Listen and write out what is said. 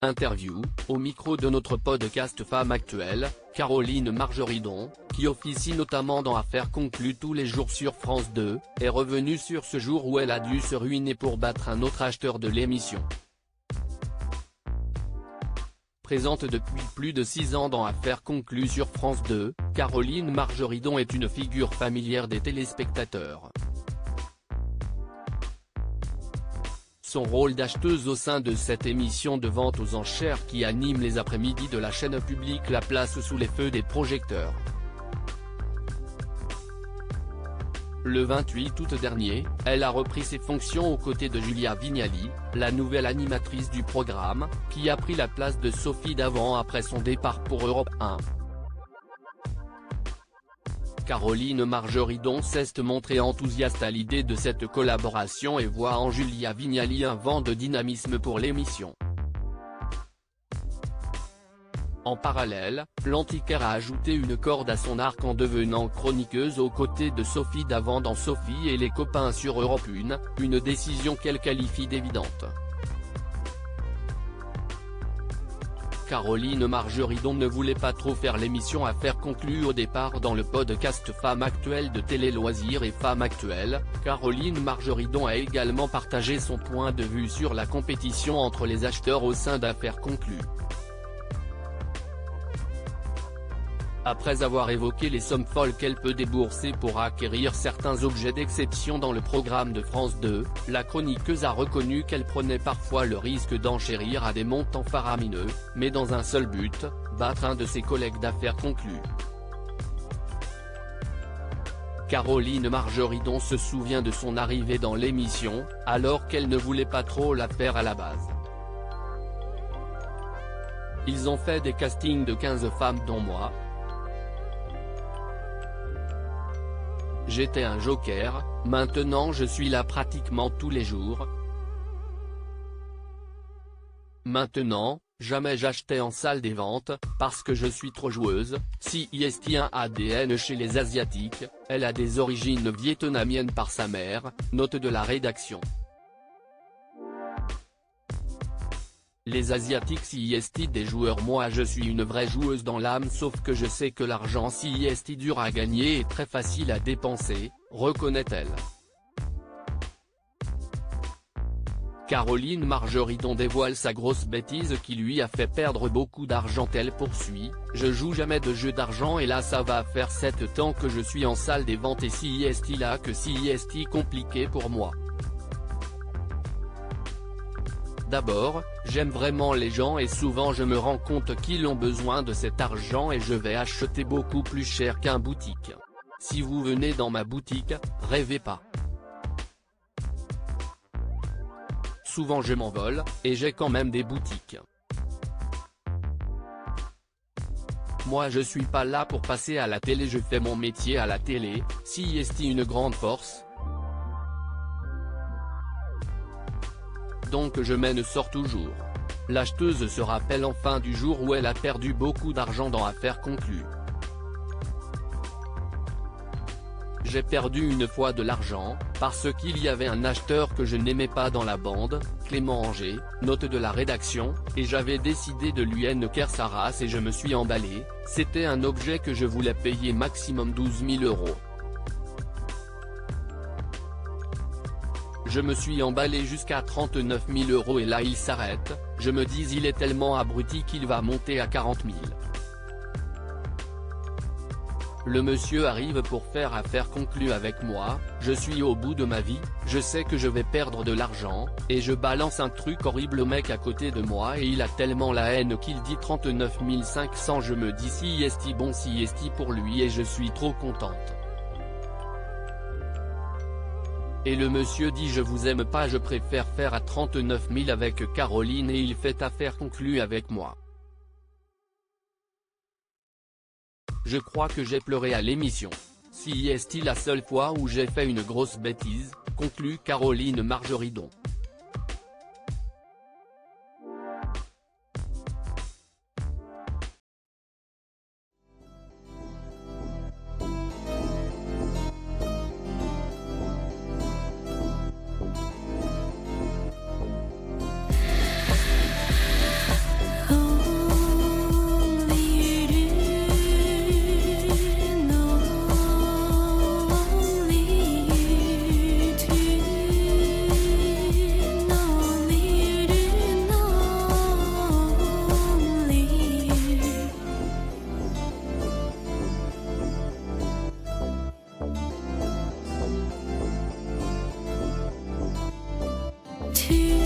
Interview, au micro de notre podcast Femme Actuelle, Caroline Margeridon, qui officie notamment dans Affaires conclues tous les jours sur France 2, est revenue sur ce jour où elle a dû se ruiner pour battre un autre acheteur de l'émission. Présente depuis plus de 6 ans dans Affaires conclues sur France 2, Caroline Margeridon est une figure familière des téléspectateurs. Son rôle d'acheteuse au sein de cette émission de vente aux enchères qui anime les après-midi de la chaîne publique la place sous les feux des projecteurs. Le 28 août dernier, elle a repris ses fonctions aux côtés de Julia Vignali, la nouvelle animatrice du programme, qui a pris la place de Sophie Davant après son départ pour Europe 1. Caroline Margeridon s'est montrée enthousiaste à l'idée de cette collaboration et voit en Julia Vignali un vent de dynamisme pour l'émission. En parallèle, l'antiquaire a ajouté une corde à son arc en devenant chroniqueuse aux côtés de Sophie Davant dans Sophie et les copains sur Europe 1, une décision qu'elle qualifie d'évidente. Caroline Margeridon ne voulait pas trop faire l'émission Affaires conclues au départ dans le podcast Femme Actuelle de Télé Loisirs et Femme Actuelle. Caroline Margeridon a également partagé son point de vue sur la compétition entre les acheteurs au sein d'Affaires conclues. Après avoir évoqué les sommes folles qu'elle peut débourser pour acquérir certains objets d'exception dans le programme de France 2, la chroniqueuse a reconnu qu'elle prenait parfois le risque d'enchérir à des montants faramineux, mais dans un seul but, battre un de ses collègues d'Affaires conclues. Caroline Margeridon se souvient de son arrivée dans l'émission, alors qu'elle ne voulait pas trop la faire à la base. Ils ont fait des castings de 15 femmes dont moi. J'étais un joker, maintenant je suis là pratiquement tous les jours. Maintenant, jamais j'achetais en salle des ventes, parce que je suis trop joueuse. CIST un ADN chez les Asiatiques, elle a des origines vietnamiennes par sa mère, note de la rédaction. Les Asiatiques CIST des joueurs, moi je suis une vraie joueuse dans l'âme, sauf que je sais que l'argent CIST dur à gagner et très facile à dépenser, reconnaît-elle. Caroline Margeridon dévoile sa grosse bêtise qui lui a fait perdre beaucoup d'argent. Elle poursuit, je joue jamais de jeu d'argent et là ça va faire 7 ans que je suis en salle des ventes et CIST là que CIST compliqué pour moi. D'abord, j'aime vraiment les gens et souvent je me rends compte qu'ils ont besoin de cet argent et je vais acheter beaucoup plus cher qu'un boutique. Si vous venez dans ma boutique, rêvez pas. Souvent je m'envole, et j'ai quand même des boutiques. Moi je suis pas là pour passer à la télé, je fais mon métier à la télé. CIST une grande force. Donc je mène sort toujours. L'acheteuse se rappelle enfin du jour où elle a perdu beaucoup d'argent dans Affaires conclues. J'ai perdu une fois de l'argent, parce qu'il y avait un acheteur que je n'aimais pas dans la bande, Clément Anger, note de la rédaction, et j'avais décidé de lui haïr sa race et je me suis emballé, c'était un objet que je voulais payer maximum 12 000 €. Je me suis emballé jusqu'à 39 000 € et là il s'arrête, je me dis il est tellement abruti qu'il va monter à 40 000. Le monsieur arrive pour faire Affaires conclues avec moi, je suis au bout de ma vie, je sais que je vais perdre de l'argent, et je balance un truc horrible au mec à côté de moi et il a tellement la haine qu'il dit 39 500, je me dis CIST bon CIST pour lui et je suis trop contente. Et le monsieur dit je vous aime pas, je préfère faire à 39 000 avec Caroline et il fait Affaires conclues avec moi. Je crois que j'ai pleuré à l'émission. CIST la seule fois où j'ai fait une grosse bêtise, conclut Caroline Margeridon. Tu